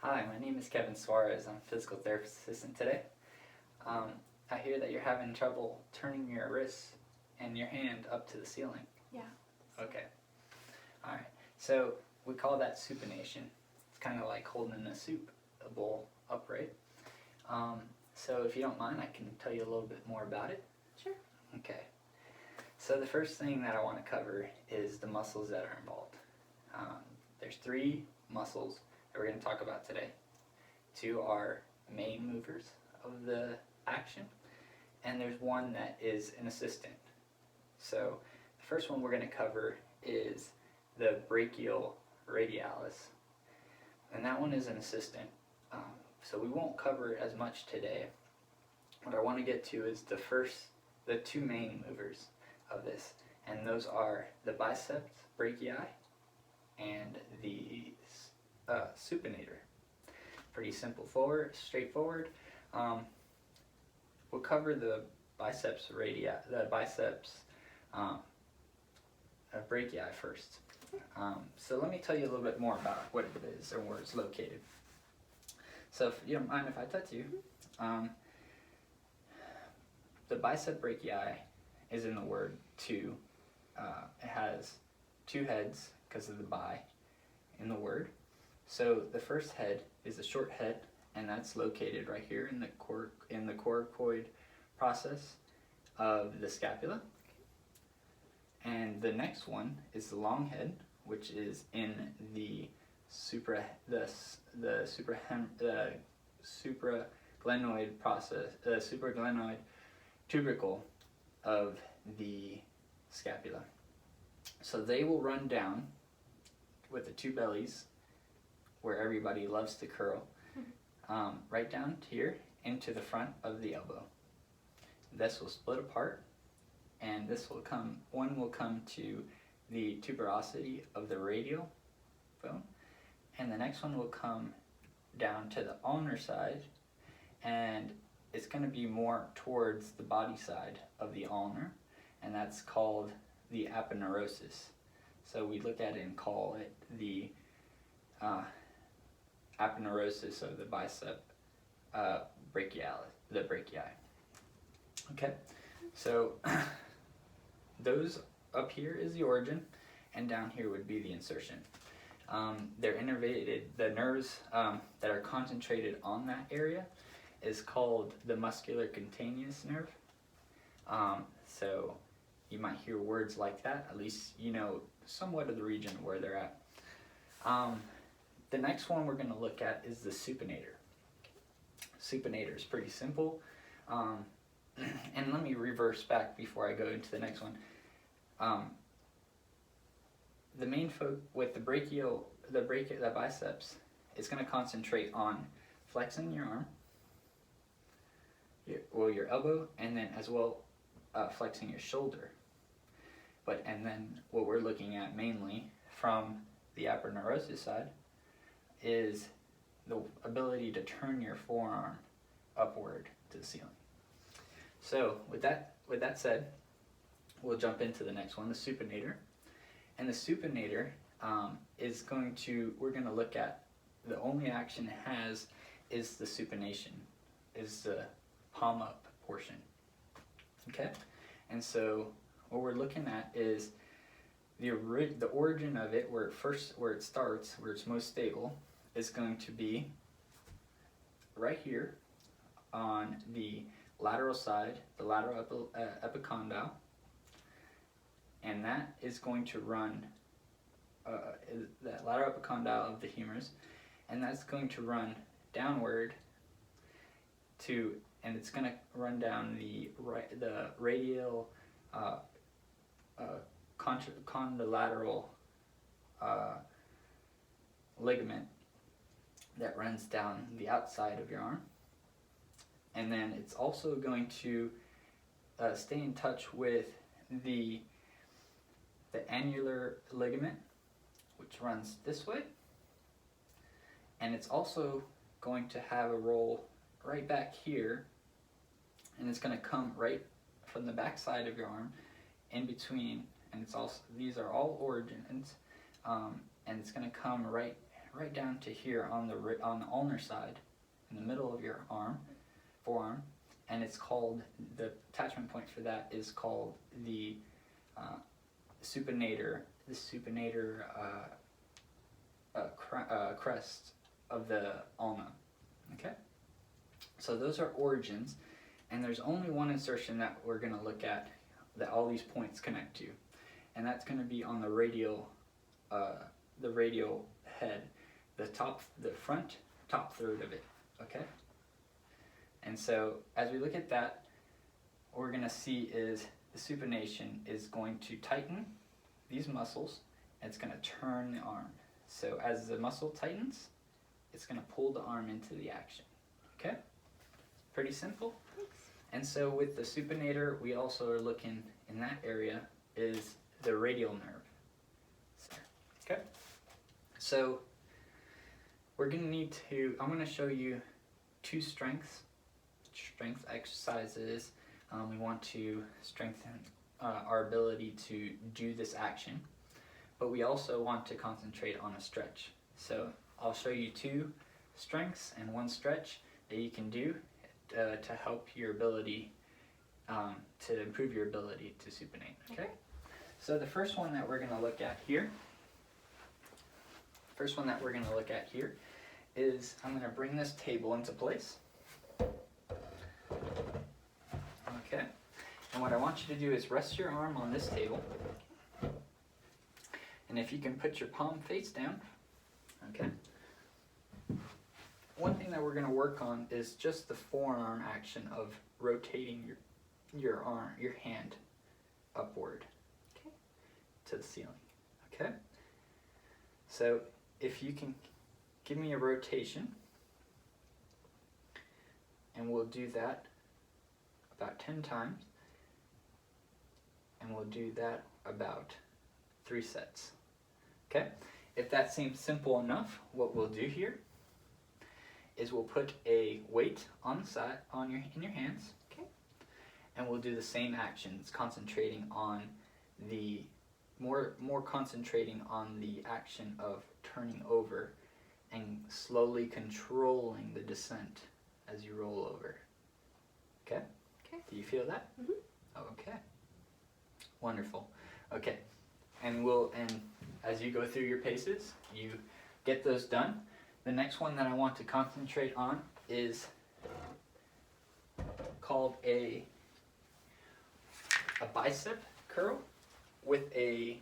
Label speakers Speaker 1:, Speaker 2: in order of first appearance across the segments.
Speaker 1: Hi, my name is Kevin Suarez. I'm a physical therapist assistant today. I hear that you're having trouble turning your wrist and your hand up to the ceiling.
Speaker 2: Yeah.
Speaker 1: Okay. Alright. So we call that supination. It's kind of like holding a bowl upright. So if you don't mind, I can tell you a little bit more about it.
Speaker 2: Sure.
Speaker 1: Okay. So the first thing that I want to cover is the muscles that are involved. There's 3 muscles that we're going to talk about today. 2 are main movers of the action, and there's 1 that is an assistant. So the first one we're going to cover is the brachial radialis, and that one is an assistant. So we won't cover as much today. What I want to get to is the 2 main movers of this, and those are the biceps brachii and the supinator. Pretty simple, straightforward. We'll cover the biceps brachii first. So let me tell you a little bit more about what it is and where it's located. So if you don't mind if I touch you, the bicep brachii is in the word 2. It has 2 heads because of the bi in the word. So the first head is the short head, and that's located right here in the coracoid process of the scapula. And the next one is the long head, which is in the supraglenoid process, the supraglenoid tubercle of the scapula. So they will run down with the 2 bellies, where everybody loves to curl, right down here into the front of the elbow. This will split apart, and one will come to the tuberosity of the radial bone, and the next one will come down to the ulnar side, and it's going to be more towards the body side of the ulnar, and that's called the aponeurosis. So we look at it and call it the aponeurosis of the bicep brachii. Okay, so those up here is the origin, and down here would be the insertion. They're innervated. The nerves that are concentrated on that area is called the muscular cutaneous nerve. So you might hear words like that. At least you know somewhat of the region where they're at. The next one we're going to look at is the supinator. Supinator is pretty simple. And let me reverse back before I go into the next one. The main with the biceps is going to concentrate on flexing your arm, your elbow, and then as well flexing your shoulder. And then what we're looking at mainly from the aponeurosis side is the ability to turn your forearm upward to the ceiling. So with that said, we'll jump into the next one, the supinator. And the supinator we're going to look at, the only action it has is the supination, is the palm up portion. Okay? And so what we're looking at is the origin of it, where it starts, where it's most stable, is going to be right here on the lateral side, the lateral epicondyle, and that is going to run that lateral epicondyle of the humerus, and that's going to run downward and it's going to run down the radial condolateral ligament that runs down the outside of your arm. And then it's also going to stay in touch with the annular ligament, which runs this way. And it's also going to have a role right back here, and it's going to come right from the back side of your arm in between, and these are all origins, and it's going to come right right down to here on the ulnar side, in the middle of your forearm, and it's called, the attachment point for that is called the supinator, crest of the ulna. Okay? So those are origins, and there's only one insertion that we're going to look at that all these points connect to, and that's going to be on the radial head, the front top third of it. Okay? And so as we look at that, what we're going to see is the supination is going to tighten these muscles, and it's going to turn the arm. So as the muscle tightens, it's going to pull the arm into the action. Okay? Pretty simple.
Speaker 2: Thanks.
Speaker 1: And so with the supinator, we also are looking in that area is the radial nerve. Okay? So we're going to need to, I'm going to show you two strength exercises. We want to strengthen our ability to do this action, but we also want to concentrate on a stretch. So I'll show you two strengths and one stretch that you can do to help your ability, to improve your ability to supinate. Okay? So the first one that we're going to look at here, is I'm going to bring this table into place. Okay? And what I want you to do is rest your arm on this table. And if you can put your palm face down. Okay? One thing that we're going to work on is just the forearm action of rotating your hand upward to the ceiling. Okay? So if you can give me a rotation, and we'll do that about 10 times, and we'll do that about 3 sets. Okay? If that seems simple enough, what we'll do here is we'll put a weight on the side, in your hands, okay, and we'll do the same actions, concentrating on the more concentrating on the action of turning over and slowly controlling the descent as you roll over. Okay?
Speaker 2: Okay.
Speaker 1: Do you feel that?
Speaker 2: Mm-hmm.
Speaker 1: Okay. Wonderful. Okay. And as you go through your paces, you get those done. The next one that I want to concentrate on is called a bicep curl with a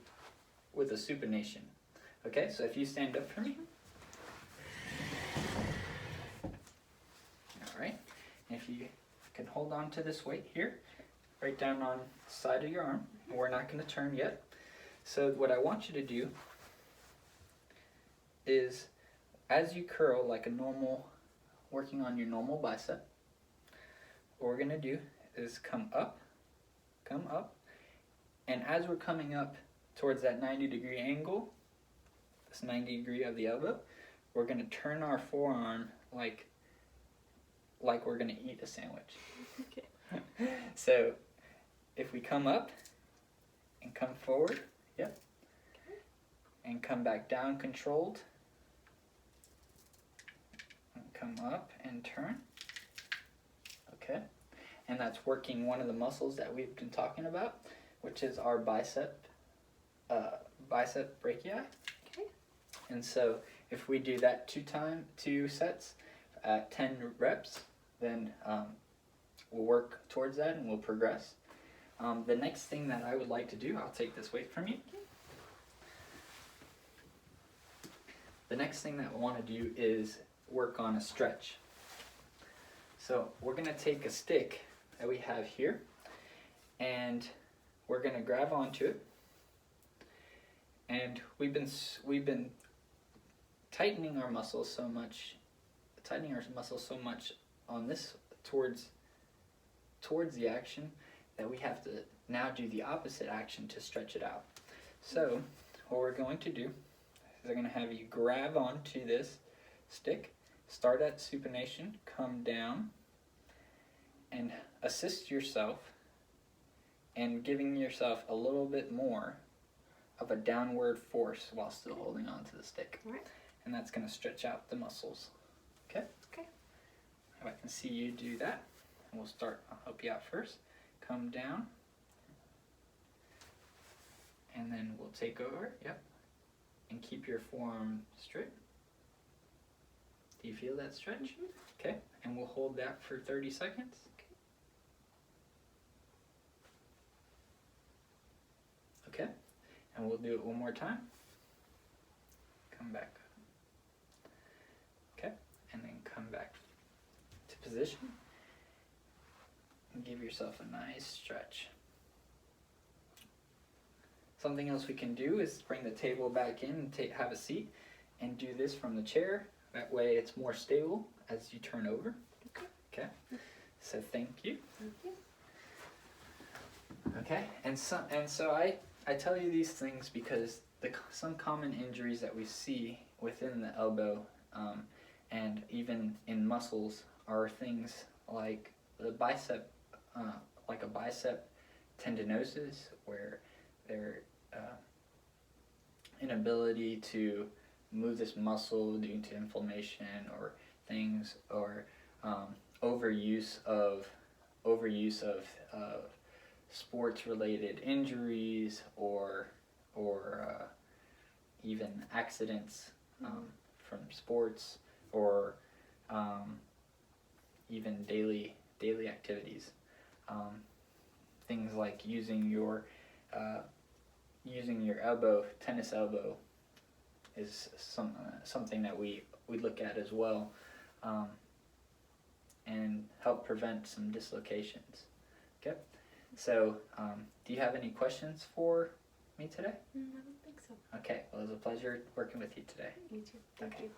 Speaker 1: supination. Okay, so if you stand up for me. All right. And if you can hold on to this weight here, right down on the side of your arm. We're not going to turn yet. So what I want you to do is, as you curl like a normal, working on your normal bicep, what we're going to do is come up, and as we're coming up towards that 90-degree angle, this 90 degree of the elbow, we're going to turn our forearm like we're going to eat a sandwich.
Speaker 2: Okay.
Speaker 1: So if we come up and come forward, yep, and come back down controlled, and come up and turn, okay, and that's working one of the muscles that we've been talking about, which is our bicep brachii.
Speaker 2: Okay.
Speaker 1: And so if we do that 2 sets at 10 reps, then we'll work towards that and we'll progress. The next thing that I would like to do, I'll take this weight from you. The next thing that we want to do is work on a stretch. So we're going to take a stick that we have here, and we're going to grab onto it. And we've been tightening our muscles so much on this towards the action, that we have to now do the opposite action to stretch it out. So what we're going to do is I'm going to have you grab onto this stick, start at supination, come down, and assist yourself and giving yourself a little bit more of a downward force while still holding on to the stick.
Speaker 2: All right.
Speaker 1: and that's going to stretch out the muscles. Okay?
Speaker 2: Okay.
Speaker 1: If I can see you do that, and we'll start, I'll help you out first. Come down, and then we'll take over, yep, and keep your forearm straight. Do you feel that stretch?
Speaker 2: Mm-hmm.
Speaker 1: Okay, and we'll hold that for 30 seconds. Okay, and we'll do it one more time. Come back. Okay, and then come back to position. And give yourself a nice stretch. Something else we can do is bring the table back in and have a seat and do this from the chair. That way it's more stable as you turn over. Okay. So thank you.
Speaker 2: Thank you.
Speaker 1: Okay, and so I tell you these things because some common injuries that we see within the elbow and even in muscles are things like the bicep, like a bicep tendinosis, where their inability to move this muscle due to inflammation or things, or overuse of sports-related injuries, or even accidents from sports, or even daily activities. Things like using your elbow, tennis elbow, is something that we look at as well, and help prevent some dislocations. Okay, so do you have any questions for me today?
Speaker 2: I don't think so.
Speaker 1: Okay, well, it was a pleasure working with you today.
Speaker 2: You too. Thank you.